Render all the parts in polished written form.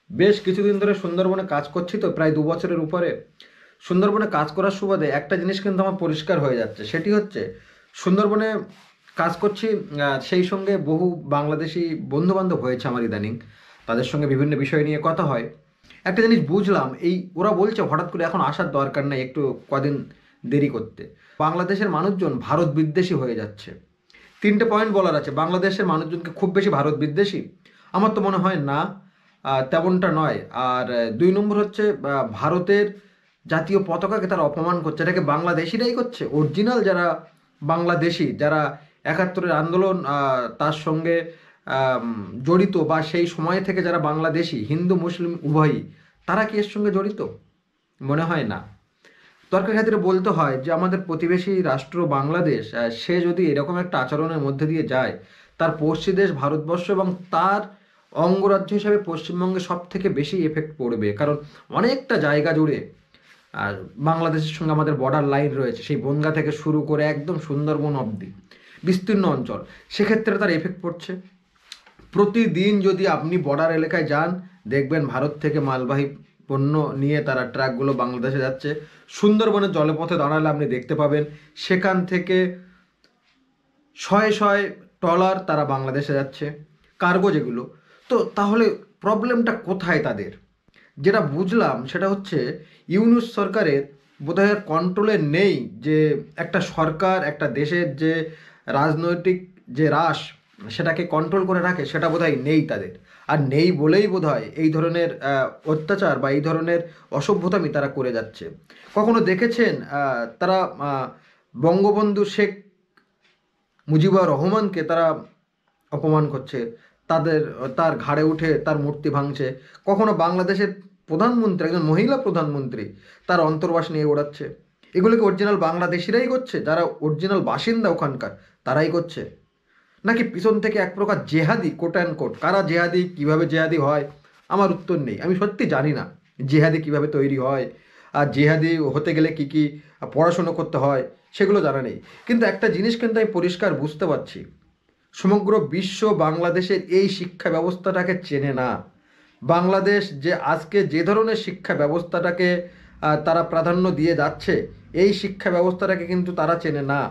বেশ কিছুদিন ধরে সুন্দরবনে কাজ করছি তো, প্রায় 2 বছরের উপরে। সুন্দরবনে কাজ করার সুবাদে একটা জিনিস কিন্তু আমার পরিষ্কার হয়ে যাচ্ছে, সেটি হচ্ছে সুন্দরবনে কাজ করছি। সেই সঙ্গে বহু বাংলাদেশি বন্ধু বান্ধব হয়েছে আমার ইদানিং। তাদের সঙ্গে বিভিন্ন বিষয় নিয়ে কথা হয়। একটা জিনিস বুঝলাম, এই ওরা বলছে হঠাৎ করে এখন আসার দরকার নেই, একটু কদিন দেরি করতে। বাংলাদেশের মানুষজন ভারত বিদ্বেষী হয়ে যাচ্ছে। 3টে পয়েন্ট বলার আছে। বাংলাদেশের মানুষজনকে খুব বেশি ভারত বিদ্বেষী আমার তো মনে হয় না, তেমনটা নয়। আর 2 নম্বর হচ্ছে ভারতের জাতীয় পতাকাকে তারা অপমান করছে। এটাকে বাংলাদেশিরাই করছে, অরিজিনাল যারা বাংলাদেশি, যারা 71-এর আন্দোলন তার সঙ্গে আম, জড়িত, বা সেই সময় থেকে যারা বাংলাদেশি, হিন্দু মুসলিম উভয়ই, তারা কি এর সঙ্গে জড়িত? মনে হয় না। তর্কের খাতিরে বলতে হয় যে আমাদের প্রতিবেশী রাষ্ট্র বাংলাদেশ, সে যদি এরকম একটা আচরণের মধ্যে দিয়ে যায়, তার পড়শি দেশ ভারতবর্ষ এবং তার অঙ্গরাজ্য হিসাবে পশ্চিমবঙ্গে সব থেকে বেশি এফেক্ট পড়বে। কারণ অনেকটা জায়গা জুড়ে আর বাংলাদেশের সঙ্গে আমাদের বর্ডার লাইন রয়েছে, সেই বনগা থেকে শুরু করে একদম সুন্দরবন অবধি বিস্তীর্ণ অঞ্চল। সেক্ষেত্রে তার এফেক্ট পড়ছে। প্রতিদিন যদি আপনি বর্ডার এলাকায় যান, দেখবেন ভারত থেকে মালবাহী পণ্য নিয়ে তারা ট্রাকগুলো বাংলাদেশে যাচ্ছে। সুন্দরবনের জলপথে দাঁড়ালে আপনি দেখতে পাবেন সেখান থেকে শয়ে শয়ে ট্রলার তারা বাংলাদেশে যাচ্ছে, কার্গো যেগুলো। তো তাহলে প্রবলেমটা কোথায় তাদের? যেটা বুঝলাম সেটা হচ্ছে ইউনূস সরকারের বোধহয় কন্ট্রোলে নেই, যে একটা সরকার একটা দেশের যে রাজনৈতিক যে রাশ সেটাকে কন্ট্রোল করে রাখে, সেটা বোধহয় নেই তাদের। আর নেই বলেই বোধহয় এই ধরনের অত্যাচার বা এই ধরনের অসভ্যতামি তারা করে যাচ্ছে। কখনো দেখেছেন তারা বঙ্গবন্ধু শেখ মুজিবুর রহমানকে তারা অপমান করছে, তাদের তার ঘাড়ে উঠে তার মূর্তি ভাঙছে? কখনো বাংলাদেশের প্রধানমন্ত্রী, একজন মহিলা প্রধানমন্ত্রী, তার অন্তর্বাস নিয়ে ওড়াচ্ছে? এগুলোকে অরিজিনাল বাংলাদেশিরাই করছে, যারা অরিজিনাল বাসিন্দা ওখানকার, তারাই করছে? নাকি পিছন থেকে এক প্রকার জেহাদি, কোট অ্যান্ড কোট? কারা জেহাদি, কিভাবে জেহাদি হয়, আমার উত্তর নেই। আমি সত্যি জানি না জেহাদি কিভাবে তৈরি হয়, আর জেহাদি হতে গেলে কি কি পড়াশুনো করতে হয়, সেগুলো জানা নেই। কিন্তু একটা জিনিস কিন্তু আমি পরিষ্কার বুঝতে পারছি, সমগ্র বিশ্ব বাংলাদেশের এই শিক্ষা ব্যবস্থাটাকে চেনে না। বাংলাদেশ যে আজকে যে ধরনের শিক্ষা ব্যবস্থাটাকে তারা প্রাধান্য দিয়ে যাচ্ছে, এই শিক্ষা ব্যবস্থাটাকে কিন্তু তারা চেনে না।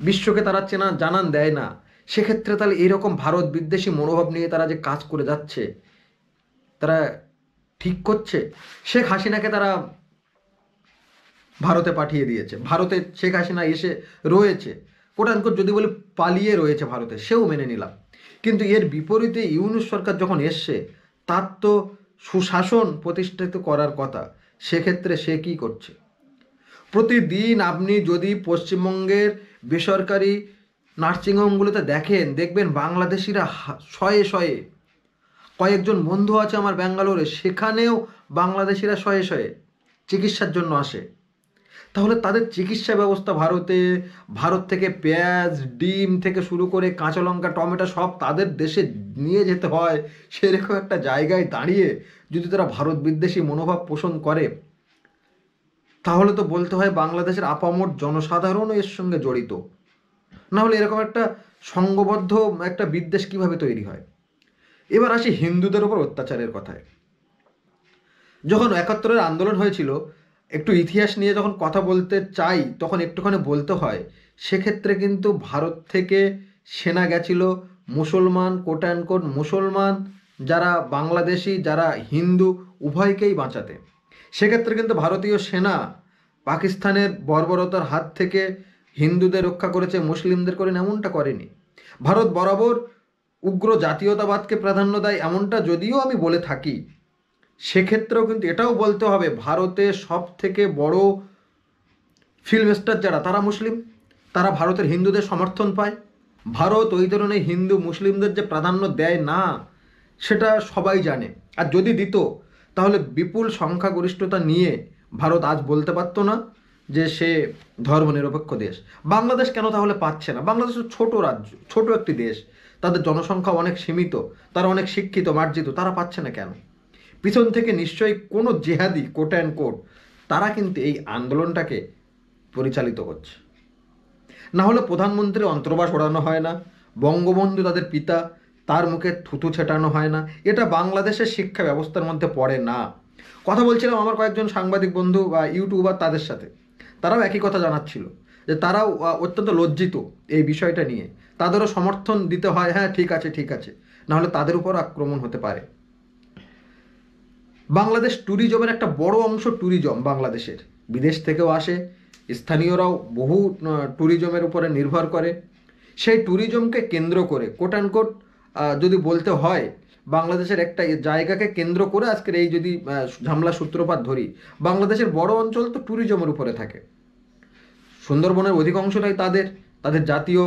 বিশ্বকে তারা চেনা জানান দেয় না। সেক্ষেত্রে তাহলে এরকম ভারত বিদ্বেষী মনোভাব নিয়ে তারা যে কাজ করে যাচ্ছে, তারা ঠিক করছে? শেখ হাসিনাকে তারা ভারতে পাঠিয়ে দিয়েছে, ভারতে শেখ হাসিনা এসে রয়েছে, কোটানকোট যদি বলে পালিয়ে রয়েছে ভারতে, সেও মেনে নিলাম। কিন্তু এর বিপরীতে ইউনূস সরকার যখন এসছে, তার তো সুশাসন প্রতিষ্ঠিত করার কথা। সেক্ষেত্রে সে কি করছে? প্রতিদিন আপনি যদি পশ্চিমবঙ্গের বেসরকারি নার্সিংহোমগুলোতে দেখেন, দেখবেন বাংলাদেশিরা শয়ে শয়ে। কয়েকজন বন্ধু আছে আমার ব্যাঙ্গালোরে, সেখানেও বাংলাদেশিরা শয়ে শয়ে চিকিৎসার জন্য আসে। তাহলে তাদের চিকিৎসা ব্যবস্থা ভারতে, ভারত থেকে পেঁয়াজ ডিম থেকে শুরু করে কাঁচা লঙ্কা টমেটো সব তাদের দেশে নিয়ে যেতে হয়। সেরকম একটা জায়গায় দাঁড়িয়ে যদি তারা ভারত বিদ্বেষী মনোভাব পোষণ করে, তাহলে তো বলতে হয় বাংলাদেশের আপামর জনসাধারণও এর সঙ্গে জড়িত। না হলে এরকম একটা সংঘবদ্ধ একটা বিদ্বেষ কিভাবে তৈরি হয়? এবার আসি হিন্দুদের উপর অত্যাচারের কথায়। যখন 71-এর আন্দোলন হয়েছিল, একটু ইতিহাস নিয়ে যখন কথা বলতে চাই, তখন একটুখানি বলতে হয় সেক্ষেত্রে কিন্তু ভারত থেকে সেনা গেছিল মুসলমান, কোট অ্যান্ড কোট মুসলমান, যারা বাংলাদেশি, যারা হিন্দু, উভয়কেই বাঁচাতে। সেক্ষেত্রে কিন্তু ভারতীয় সেনা পাকিস্তানের বর্বরতার হাত থেকে হিন্দুদের রক্ষা করেছে, মুসলিমদের করেন এমনটা করেনি। ভারত বরাবর উগ্র জাতীয়তাবাদকে প্রাধান্য দেয়, এমনটা যদিও আমি বলে থাকি, সেক্ষেত্রেও কিন্তু এটাও বলতে হবে ভারতে সব থেকে বড় ফিল্ম স্টার যারা, তারা মুসলিম, তারা ভারতের হিন্দুদের সমর্থন পায়। ভারত ওই ধরনের হিন্দু মুসলিমদের যে প্রাধান্য দেয় না, সেটা সবাই জানে। আর যদি দিত, তাহলে বিপুল সংখ্যাগরিষ্ঠতা নিয়ে ভারত আজ বলতে পারতো না যে সে ধর্মনিরপেক্ষ দেশ। বাংলাদেশ কেন তাহলে পাচ্ছে না? বাংলাদেশ ছোট রাজ্য, ছোট একটি দেশ, তাদের জনসংখ্যা অনেক সীমিত, তারা অনেক শিক্ষিত মার্জিত, তারা পাচ্ছে না কেন? পিছন থেকে নিশ্চয়ই কোনো জেহাদি, কোট অ্যান্ড কোট, তারা কিন্তু এই আন্দোলনটাকে পরিচালিত করছে। না হলে প্রধানমন্ত্রীর অন্তর্বাস ওড়ানো হয় না, বঙ্গবন্ধু তাদের পিতা, তার মুখে থুতু ছেটানো হয় না, এটা বাংলাদেশের শিক্ষা ব্যবস্থার মধ্যে পড়ে না। কথা বলছিলাম আমার কয়েকজন সাংবাদিক বন্ধু বা ইউটিউবার তাদের সাথে, তারাও একই কথা জানাচ্ছিল যে তারাও অত্যন্ত লজ্জিত এই বিষয়টা নিয়ে। তাদেরও সমর্থন দিতে হয়, হ্যাঁ ঠিক আছে ঠিক আছে, নাহলে তাদের উপর আক্রমণ হতে পারে। বাংলাদেশ ট্যুরিজমের একটা বড় অংশ ট্যুরিজম বাংলাদেশের, বিদেশ থেকেও আসে, স্থানীয়রাও বহু ট্যুরিজমের উপরে নির্ভর করে। সেই ট্যুরিজমকে কেন্দ্র করে কোট অ্যান্ড কোট যদি বলতে হয়, বাংলাদেশের একটা জায়গাকে কেন্দ্র করে আজকের এই যদি ঝামেলা সূত্রপাত ধরি, বাংলাদেশের বড় অঞ্চল তো ট্যুরিজমের উপরে থাকে। সুন্দরবনের অধিকাংশটাই তাদের তাদের জাতীয়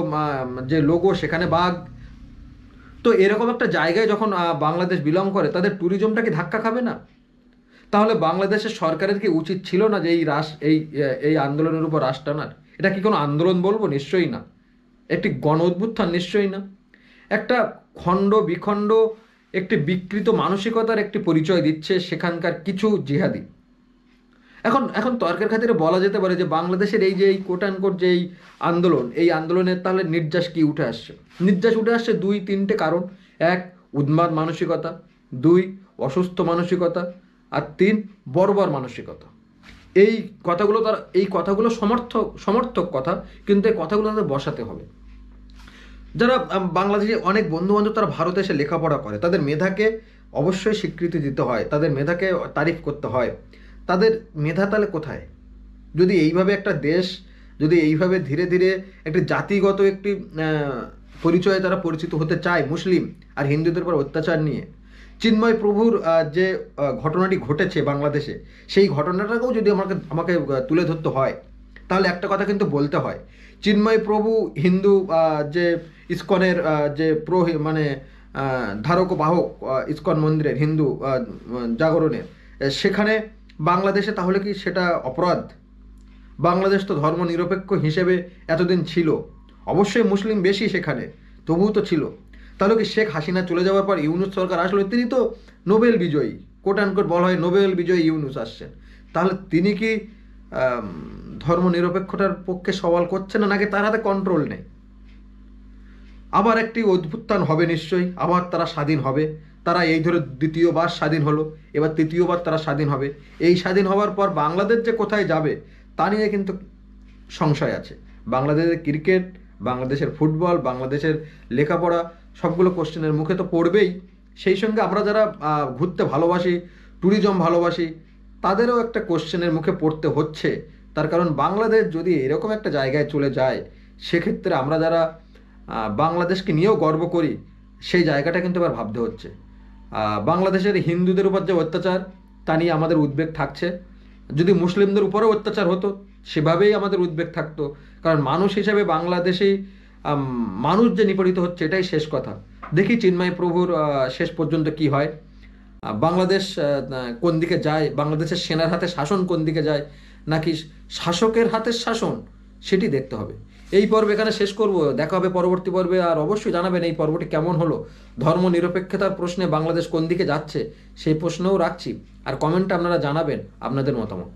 যে লোগো সেখানে বাঘ। তো এরকম একটা জায়গায় যখন বাংলাদেশ বিলং করে, তাদের ট্যুরিজমটা কি ধাক্কা খাবে না? তাহলে বাংলাদেশের সরকারের কি উচিত ছিল না যে এই আন্দোলনের উপর রাশ টানার? এটা কি কোনো আন্দোলন বলবো? নিশ্চয়ই না। একটি গণ অভ্যুত্থান? নিশ্চয়ই না। একটা খণ্ড বিখণ্ড, একটি বিকৃত মানসিকতার একটি পরিচয় দিচ্ছে সেখানকার কিছু জিহাদি। এখন এখন তর্কের খাতিরে বলা যেতে পারে যে বাংলাদেশের এই যে এই কোট অ্যান্ড কোট যে এই আন্দোলনের তাহলে নির্যাস কি উঠে আসছে? নির্যাস উঠে আসছে দুই তিনটে কারণ। এক, উন্মাদ মানসিকতা। দুই, অসুস্থ মানসিকতা। আর তিন, বর্বর মানসিকতা। এই কথাগুলো সমর্থক কথা, কিন্তু এই কথাগুলো তাদের বসাতে হবে। যারা বাংলাদেশে অনেক বন্ধু বান্ধব তারা ভারতে এসে লেখাপড়া করে, তাদের মেধাকে অবশ্যই স্বীকৃতি দিতে হয়, তাদের মেধাকে তারিফ করতে হয়। তাদের মেধা তাহলে কোথায়? যদি এইভাবে একটা দেশ, যদি এইভাবে ধীরে ধীরে একটি জাতিগত একটি পরিচয়ে তারা পরিচিত হতে চায় মুসলিম আর হিন্দুদের উপর অত্যাচার নিয়ে, চিন্ময় প্রভুর যে ঘটনাটি ঘটেছে বাংলাদেশে, সেই ঘটনাটাকেও যদি আমাকে তুলে ধরতে হয়, তাহলে একটা কথা কিন্তু বলতে হয়, চিন্ময় প্রভু হিন্দু যে ইস্কনের যে মানে ধারক ও বাহক ইস্কন মন্দিরের হিন্দু জাগরণের, সেখানে বাংলাদেশে তাহলে কি সেটা অপরাধ? বাংলাদেশ তো ধর্মনিরপেক্ষ হিসেবে এতদিন ছিল, অবশ্যই মুসলিম বেশি সেখানে, তবুও তো ছিল। তাহলে কি শেখ হাসিনা চলে যাওয়ার পর ইউনূস সরকার আসলো, তিনি তো নোবেল বিজয়ী, কোট অ্যান্ড কোট বলা হয় নোবেল বিজয়ী ইউনূস আসছেন, তাহলে তিনি কি ধর্মনিরপেক্ষতার পক্ষে সওয়াল করছেন না, নাকি তার হাতে কন্ট্রোল নেই? আবার একটি অভ্যুত্থান হবে নিশ্চয়ই, আবার তারা স্বাধীন হবে। তারা এই ধরে দ্বিতীয়বার স্বাধীন হলো, এবার তৃতীয়বার তারা স্বাধীন হবে। এই স্বাধীন হওয়ার পর বাংলাদেশ যে কোথায় যাবে তা নিয়ে কিন্তু সংশয় আছে। বাংলাদেশের ক্রিকেট, বাংলাদেশের ফুটবল, বাংলাদেশের লেখাপড়া সবগুলো কোশ্চেনের মুখে তো পড়বেই। সেই সঙ্গে আমরা যারা ঘুরতে ভালোবাসি, ট্যুরিজম ভালোবাসি, তাদেরও একটা কোশ্চেনের মুখে পড়তে হচ্ছে। তার কারণ বাংলাদেশ যদি এরকম একটা জায়গায় চলে যায়, সেক্ষেত্রে আমরা যারা বাংলাদেশকে নিয়েও গর্ব করি, সেই জায়গাটা কিন্তু এবার ভাবতে হচ্ছে। বাংলাদেশের হিন্দুদের উপর যে অত্যাচার, তা নিয়ে আমাদের উদ্বেগ থাকছে। যদি মুসলিমদের উপরেও অত্যাচার হতো, সেভাবেই আমাদের উদ্বেগ থাকতো। কারণ মানুষ হিসেবে বাংলাদেশেই মানুষ যে নিপীড়িত হচ্ছে, এটাই শেষ কথা। দেখি চিন্ময় প্রভুর শেষ পর্যন্ত কি হয়, বাংলাদেশ কোন দিকে যায়, বাংলাদেশের সেনার হাতে শাসন কোন দিকে যায়, নাকি শাসকের হাতের শাসন, সেটি দেখতে হবে। এই পর্ব এখানে শেষ করব, দেখা হবে পরবর্তী পর্বে। আর অবশ্যই জানাবেন এই পর্বটি কেমন হলো। ধর্ম নিরপেক্ষতার প্রশ্নে বাংলাদেশ কোন দিকে যাচ্ছে সেই প্রশ্নও রাখছি, আর কমেন্টে আপনারা জানাবেন আপনাদের মতামত।